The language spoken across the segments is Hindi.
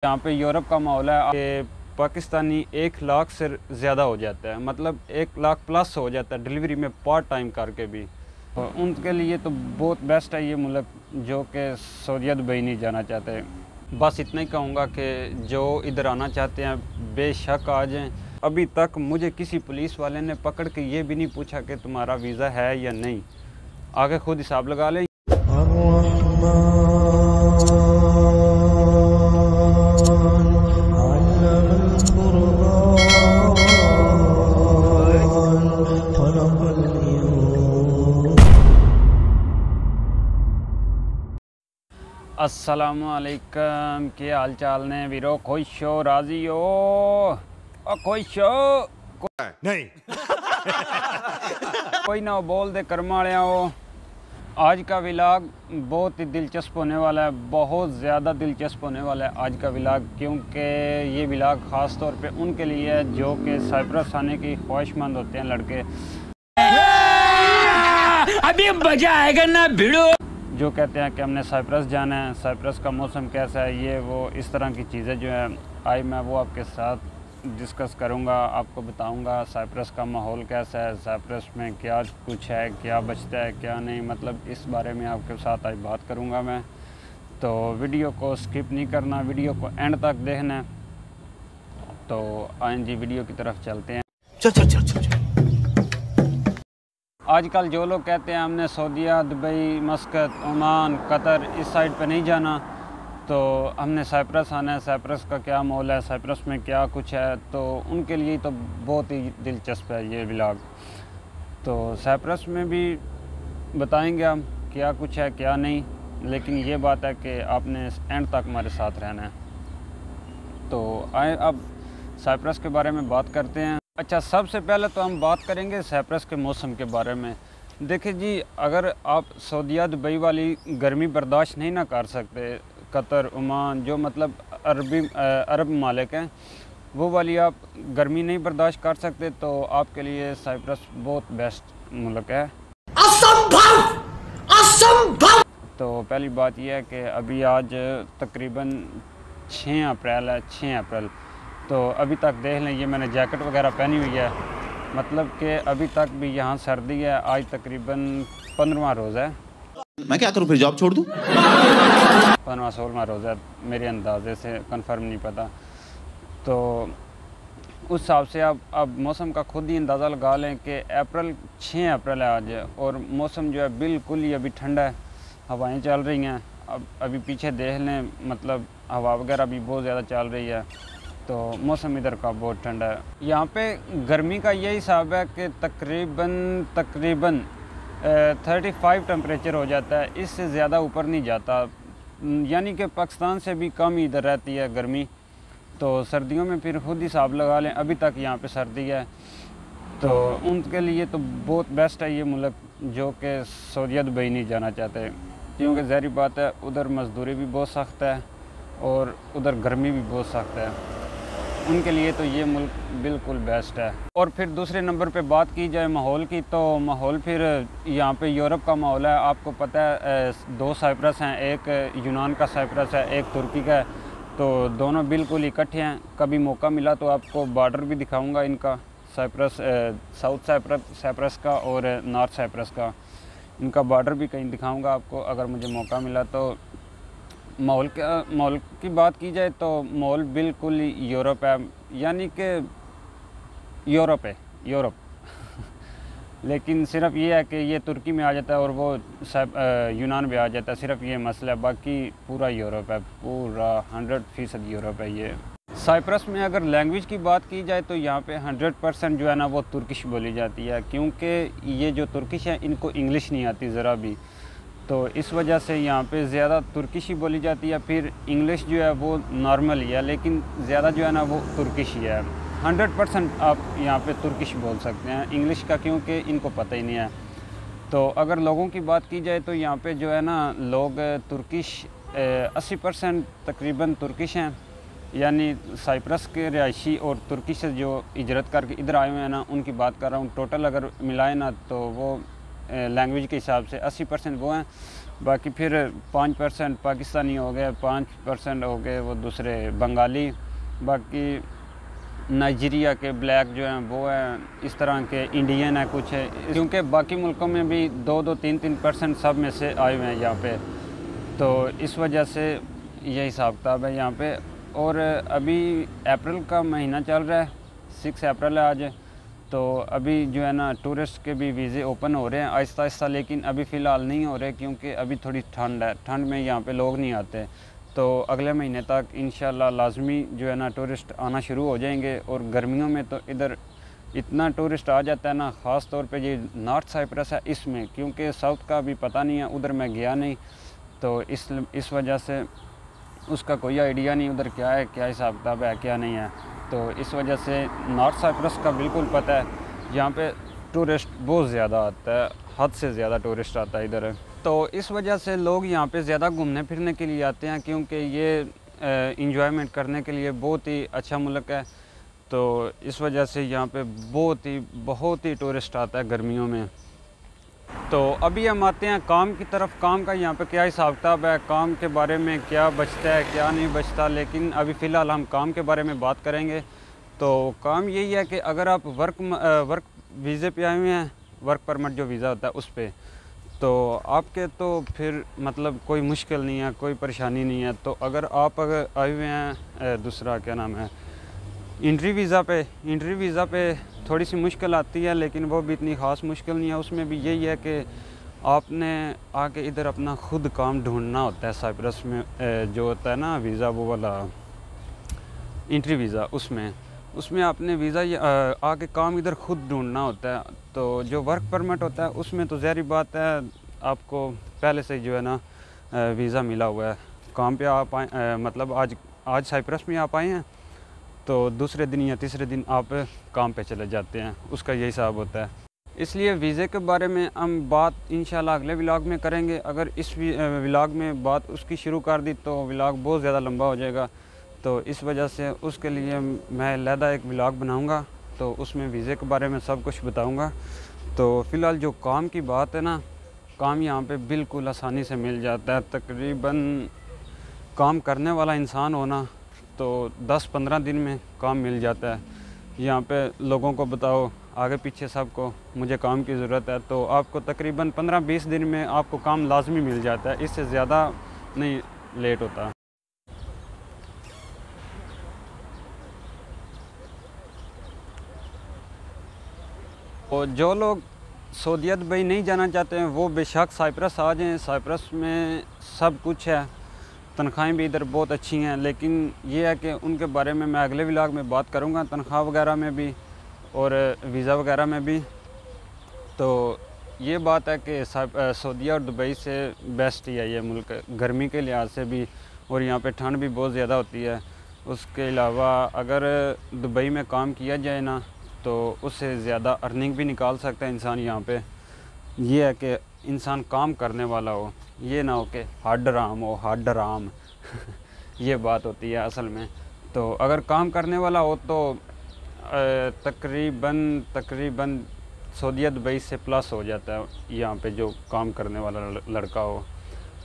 यहाँ पे यूरोप का माहौल है कि पाकिस्तानी 1 लाख से ज़्यादा हो जाता है, मतलब 1 लाख प्लस हो जाता है डिलीवरी में पार्ट टाइम करके भी। तो उनके लिए तो बहुत बेस्ट है ये मुल्क, जो कि सऊदी दुबई नहीं जाना चाहते। बस इतना ही कहूँगा कि जो इधर आना चाहते हैं बेशक आ जाएँ। अभी तक मुझे किसी पुलिस वाले ने पकड़ के ये भी नहीं पूछा कि तुम्हारा वीज़ा है या नहीं, आगे खुद हिसाब लगा लें। अस्सलामुअलैकुम, क्या हाल चाल ने वीरो? खुश हो, राजी हो और खुश हो? नहीं कोई ना बोल दे कर्म वाले हो। आज का व्लॉग बहुत ही दिलचस्प होने वाला है, बहुत ज़्यादा दिलचस्प होने वाला है आज का व्लॉग, क्योंकि ये व्लॉग ख़ास तौर पे उनके लिए है जो कि साइप्रस आने की ख्वाहिशमंद होते हैं लड़के। अभी मजा आएगा ना भिड़ो, जो कहते हैं कि हमने साइप्रस जाना है, साइप्रस का मौसम कैसा है, ये वो इस तरह की चीज़ें जो है आज मैं वो आपके साथ डिस्कस करूंगा, आपको बताऊंगा साइप्रस का माहौल कैसा है, साइप्रस में क्या कुछ है, क्या बचता है क्या नहीं, मतलब इस बारे में आपके साथ आज बात करूंगा मैं। तो वीडियो को स्किप नहीं करना, वीडियो को एंड तक देखना है। तो आइए जी वीडियो की तरफ चलते हैं। चल चल चल चल, चल। आजकल जो लोग कहते हैं हमने सऊदीया, दुबई, मस्कत, ओमान, कतर इस साइड पे नहीं जाना, तो हमने साइप्रस आना है, साइप्रस का क्या माहौल है, साइप्रस में क्या कुछ है, तो उनके लिए तो बहुत ही दिलचस्प है ये व्लॉग। तो साइप्रस में भी बताएंगे हम क्या कुछ है क्या नहीं, लेकिन ये बात है कि आपने एंड तक हमारे साथ रहना है। तो आए अब साइप्रस के बारे में बात करते हैं। अच्छा, सबसे पहले तो हम बात करेंगे साइप्रस के मौसम के बारे में। देखिए जी, अगर आप सऊदीया दुबई वाली गर्मी बर्दाश्त नहीं ना कर सकते, कतर, ओमान जो मतलब अरब ममालिक हैं, वो वाली आप गर्मी नहीं बर्दाश्त कर सकते, तो आपके लिए साइप्रस बहुत बेस्ट मुल्क है। असंभव असंभव। तो पहली बात यह है कि अभी आज तकरीबन 6 अप्रैल है, 6 अप्रैल। तो अभी तक देख लें, ये मैंने जैकेट वगैरह पहनी हुई है, मतलब कि अभी तक भी यहाँ सर्दी है। आज तकरीबन 15वां रोज़ा है। मैं क्या करूं, फिर जॉब छोड़ दूं? 15वां-16वां रोज़ा मेरे अंदाजे से, कंफर्म नहीं पता। तो उस हिसाब से अब मौसम का खुद ही अंदाज़ा लगा लें कि 6 अप्रैल है आज, और मौसम जो है बिल्कुल ही अभी ठंडा है, हवाएं चल रही हैं। अब अभी पीछे देख लें, मतलब हवा वगैरह भी बहुत ज़्यादा चल रही है, तो मौसम इधर का बहुत ठंडा है। यहाँ पे गर्मी का यही हिसाब है कि तकरीबन 35 टेम्परेचर हो जाता है, इससे ज़्यादा ऊपर नहीं जाता, यानी कि पाकिस्तान से भी कम ही इधर रहती है गर्मी। तो सर्दियों में फिर खुद हिसाब लगा लें, अभी तक यहाँ पे सर्दी है, तो उनके लिए तो बहुत बेस्ट है ये मुल्क, जो कि सऊदीया दुबई नहीं जाना चाहते, क्योंकि ज़ाहिर बात है उधर मजदूरी भी बहुत सख्त है और उधर गर्मी भी बहुत सख्त है। उनके लिए तो ये मुल्क बिल्कुल बेस्ट है। और फिर दूसरे नंबर पे बात की जाए माहौल की, तो माहौल फिर यहाँ पे यूरोप का माहौल है। आपको पता है 2 साइप्रस हैं, एक यूनान का साइप्रस है, एक तुर्की का है, तो दोनों बिल्कुल इकट्ठे हैं। कभी मौका मिला तो आपको बॉर्डर भी दिखाऊंगा इनका, साइप्रस साउथ साइप्रस का और नॉर्थ साइप्रस का, इनका बॉर्डर भी कहीं दिखाऊँगा आपको अगर मुझे मौका मिला तो। माहौल की बात की जाए तो माहौल बिल्कुल यूरोप है, यानी कि यूरोप है, यूरोप लेकिन सिर्फ ये है कि ये तुर्की में आ जाता है और वो यूनान में आ जाता है, सिर्फ ये मसला है, बाकी पूरा यूरोप है, पूरा 100% यूरोप है ये। साइप्रस में अगर लैंग्वेज की बात की जाए तो यहाँ पे 100% जो है ना वो तुर्किश बोली जाती है, क्योंकि ये जो तुर्किश है इनको इंग्लिश नहीं आती ज़रा भी, तो इस वजह से यहाँ पे ज़्यादा तुर्किश ही बोली जाती है। फिर इंग्लिश जो है वो नॉर्मल ही है, लेकिन ज़्यादा जो है ना वो तुर्किश ही है। 100% आप यहाँ पे तुर्किश बोल सकते हैं इंग्लिश का, क्योंकि इनको पता ही नहीं है। तो अगर लोगों की बात की जाए तो यहाँ पे जो है ना लोग तुर्किश 80% तकरीबन तुर्किश हैं, यानी साइप्रस के रिहायशी और तुर्की से जो हिजरत करके इधर आए हुए हैं ना, उनकी बात कर रहा हूँ। टोटल अगर मिलाए ना तो वो लैंग्वेज के हिसाब से 80% वो हैं, बाकी फिर 5% पाकिस्तानी हो गए, 5% हो गए वो दूसरे बंगाली, बाकी नाइजीरिया के ब्लैक जो हैं वो हैं, इस तरह के इंडियन है कुछ है, क्योंकि बाकी मुल्कों में भी 2-3% सब में से आए हुए हैं यहाँ पे। तो इस वजह से ये हिसाब किताब है यहाँ पे। और अभी अप्रैल का महीना चल रहा है, 6 अप्रैल है आज, तो अभी जो है ना टूरिस्ट के भी वीज़े ओपन हो रहे हैं आहिस्ता आहिस्ता, लेकिन अभी फ़िलहाल नहीं हो रहे क्योंकि अभी थोड़ी ठंड है, ठंड में यहाँ पे लोग नहीं आते। तो अगले महीने तक इंशाल्लाह लाजमी जो है ना टूरिस्ट आना शुरू हो जाएंगे। और गर्मियों में तो इधर इतना टूरिस्ट आ जाता है ना, ख़ास तौर पे ये नॉर्थ साइप्रस है इसमें, क्योंकि साउथ का भी पता नहीं है, उधर मैं गया नहीं, तो इस वजह से उसका कोई आइडिया नहीं उधर क्या है, क्या हिसाब किताब है, क्या नहीं है। तो इस वजह से नॉर्थ साइप्रस का बिल्कुल पता है, यहाँ पे टूरिस्ट बहुत ज़्यादा आता है, हद से ज़्यादा टूरिस्ट आता है इधर। तो इस वजह से लोग यहाँ पे ज़्यादा घूमने फिरने के लिए आते हैं, क्योंकि ये इंजॉयमेंट करने के लिए बहुत ही अच्छा मुल्क है। तो इस वजह से यहाँ पे बहुत ही टूरिस्ट आता है गर्मियों में। तो अभी हम आते हैं काम की तरफ। काम का यहाँ पे क्या हिसाब किताब है, काम के बारे में क्या बचता है क्या नहीं बचता, लेकिन अभी फ़िलहाल हम काम के बारे में बात करेंगे। तो काम यही है कि अगर आप वर्क वीज़े पे आए हुए हैं, वर्क परमिट जो वीज़ा होता है उस पर, तो आपके तो फिर मतलब कोई मुश्किल नहीं है, कोई परेशानी नहीं है। तो अगर आए हुए हैं दूसरा क्या नाम है एंट्री वीज़ा पे थोड़ी सी मुश्किल आती है, लेकिन वो भी इतनी ख़ास मुश्किल नहीं है। उसमें भी यही है कि आपने आके इधर अपना ख़ुद काम ढूंढना होता है। साइप्रस में जो होता है ना वीज़ा, वो वाला एंट्री वीज़ा, उसमें आपने वीज़ा आके काम इधर ख़ुद ढूंढना होता है। तो जो वर्क परमिट होता है उसमें तो ज़ाहिर बात है आपको पहले से जो है ना वीज़ा मिला हुआ है। काम पे आप आए, मतलब आज साइप्रस में आप आए हैं तो दूसरे दिन या तीसरे दिन आप काम पे चले जाते हैं, उसका यही हिसाब होता है। इसलिए वीज़े के बारे में हम बात इंशाल्लाह अगले व्लॉग में करेंगे। अगर इस व्लॉग में बात उसकी शुरू कर दी तो व्लॉग बहुत ज़्यादा लंबा हो जाएगा, तो इस वजह से उसके लिए मैं अलहदा एक व्लॉग बनाऊंगा, तो उसमें वीज़े के बारे में सब कुछ बताऊंगा। तो फ़िलहाल जो काम की बात है ना, काम यहाँ पे बिल्कुल आसानी से मिल जाता है। तकरीबन काम करने वाला इंसान होना तो 10-15 दिन में काम मिल जाता है। यहाँ पे लोगों को बताओ आगे पीछे सबको मुझे काम की ज़रूरत है, तो आपको तकरीबन 15-20 दिन में आपको काम लाजमी मिल जाता है, इससे ज़्यादा नहीं लेट होता। और जो लोग सऊदीया दुबई नहीं जाना चाहते हैं वो बेशक साइप्रस आ जाएं। साइप्रस में सब कुछ है, तनख्वाहें भी इधर बहुत अच्छी हैं, लेकिन ये है कि उनके बारे में मैं अगले व्लॉग में बात करूँगा, तनख्वाह वगैरह में भी और वीज़ा वगैरह में भी। तो ये बात है कि सऊदीया और दुबई से बेस्ट ही है ये मुल्क, गर्मी के लिहाज से भी, और यहाँ पे ठंड भी बहुत ज़्यादा होती है। उसके अलावा अगर दुबई में काम किया जाए ना तो उससे ज़्यादा अर्निंग भी निकाल सकता है इंसान यहाँ पे। ये है कि इंसान काम करने वाला हो, ये ना हो कि हड राम ये बात होती है असल में। तो अगर काम करने वाला हो तो तकरीबन सऊदीया दुबई से प्लस हो जाता है यहाँ पे जो काम करने वाला लड़का हो।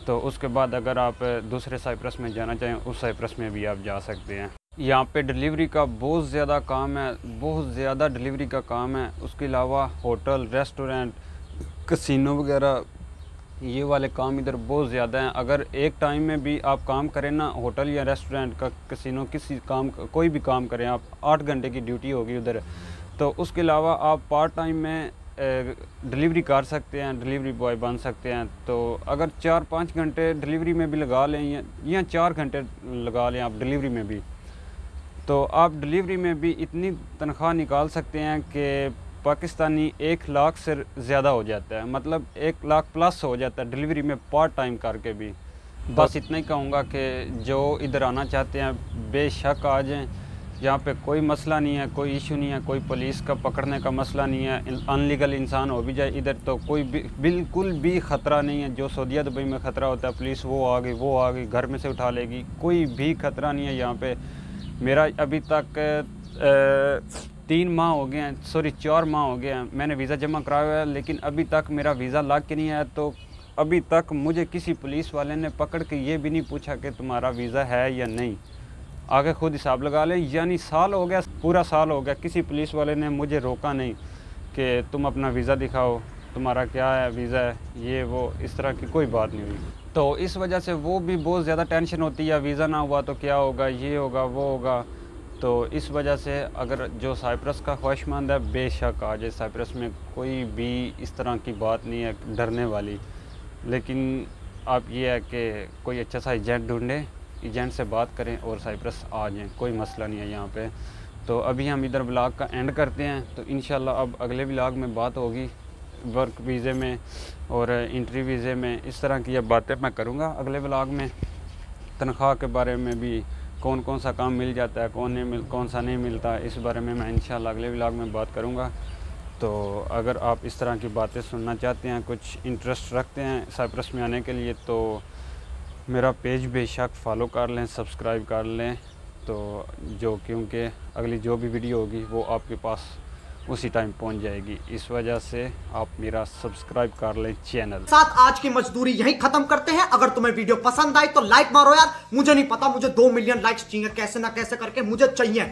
तो उसके बाद अगर आप दूसरे साइप्रस में जाना चाहें उस साइप्रस में भी आप जा सकते हैं। यहाँ पे डिलीवरी का बहुत ज़्यादा काम है, बहुत ज़्यादा डिलीवरी का काम है। उसके अलावा होटल, रेस्टोरेंट, कसिनो वगैरह ये वाले काम इधर बहुत ज़्यादा हैं। अगर एक टाइम में भी आप काम करें ना, होटल या रेस्टोरेंट का, कसिनो, किसी काम कोई भी काम करें आप, 8 घंटे की ड्यूटी होगी उधर। तो उसके अलावा आप पार्ट टाइम में डिलीवरी कर सकते हैं, डिलीवरी बॉय बन सकते हैं। तो अगर 4-5 घंटे डिलीवरी में भी लगा लें या 4 घंटे लगा लें आप डिलीवरी में भी, तो आप डिलीवरी में भी इतनी तनख्वाह निकाल सकते हैं कि पाकिस्तानी 1 लाख से ज़्यादा हो जाता है, मतलब 1 लाख प्लस हो जाता है डिलीवरी में पार्ट टाइम करके भी। बस इतना ही कहूँगा कि जो इधर आना चाहते हैं बेशक आ जाएँ, यहाँ पे कोई मसला नहीं है, कोई इशू नहीं है, कोई पुलिस का पकड़ने का मसला नहीं है। अनलीगल इंसान हो भी जाए इधर तो कोई बिल्कुल भी ख़तरा नहीं है। जो सऊदीया दुबई में ख़तरा होता है, पुलिस वो आ गई घर में से उठा लेगी, कोई भी ख़तरा नहीं है यहाँ पे। मेरा अभी तक 3 माह हो गए हैं, सॉरी 4 माह हो गए हैं मैंने वीज़ा जमा कराया हुआ है, लेकिन अभी तक मेरा वीज़ा लग के नहीं आया। तो अभी तक मुझे किसी पुलिस वाले ने पकड़ के ये भी नहीं पूछा कि तुम्हारा वीज़ा है या नहीं। आगे खुद हिसाब लगा लें, यानी साल हो गया, पूरा साल हो गया, किसी पुलिस वाले ने मुझे रोका नहीं कि तुम अपना वीज़ा दिखाओ, तुम्हारा क्या है वीज़ा है, ये वो, इस तरह की कोई बात नहीं हुई। तो इस वजह से वो भी बहुत ज़्यादा टेंशन होती है, वीज़ा ना हुआ तो क्या होगा, ये होगा वो होगा। तो इस वजह से अगर जो साइप्रस का ख्वाहिशमंद है बेशक आ जाए। साइप्रस में कोई भी इस तरह की बात नहीं है डरने वाली, लेकिन आप ये है कि कोई अच्छा सा एजेंट ढूंढें, एजेंट से बात करें और साइप्रस आ जाएं, कोई मसला नहीं है यहाँ पे। तो अभी हम इधर व्लॉग का एंड करते हैं, तो इंशाल्लाह अब अगले व्लॉग में बात होगी वर्क वीज़े में और इंट्री वीज़े में। इस तरह की अब बातें मैं करूँगा अगले व्लॉग में। तनख्वाह के बारे में भी, कौन कौन सा काम मिल जाता है, कौन सा नहीं मिलता, इस बारे में मैं इंशाल्लाह अगले व्लॉग में बात करूँगा। तो अगर आप इस तरह की बातें सुनना चाहते हैं, कुछ इंटरेस्ट रखते हैं साइप्रस में आने के लिए, तो मेरा पेज बेशक फॉलो कर लें, सब्सक्राइब कर लें। तो क्योंकि अगली जो भी वीडियो होगी वो आपके पास उसी टाइम पहुंच जाएगी, इस वजह से आप मेरा सब्सक्राइब कर लें चैनल। साथ आज की मजदूरी यहीं खत्म करते हैं। अगर तुम्हें वीडियो पसंद आई तो लाइक मारो यार, मुझे नहीं पता, मुझे 2 मिलियन लाइक्स चाहिए, कैसे ना कैसे करके मुझे चाहिए।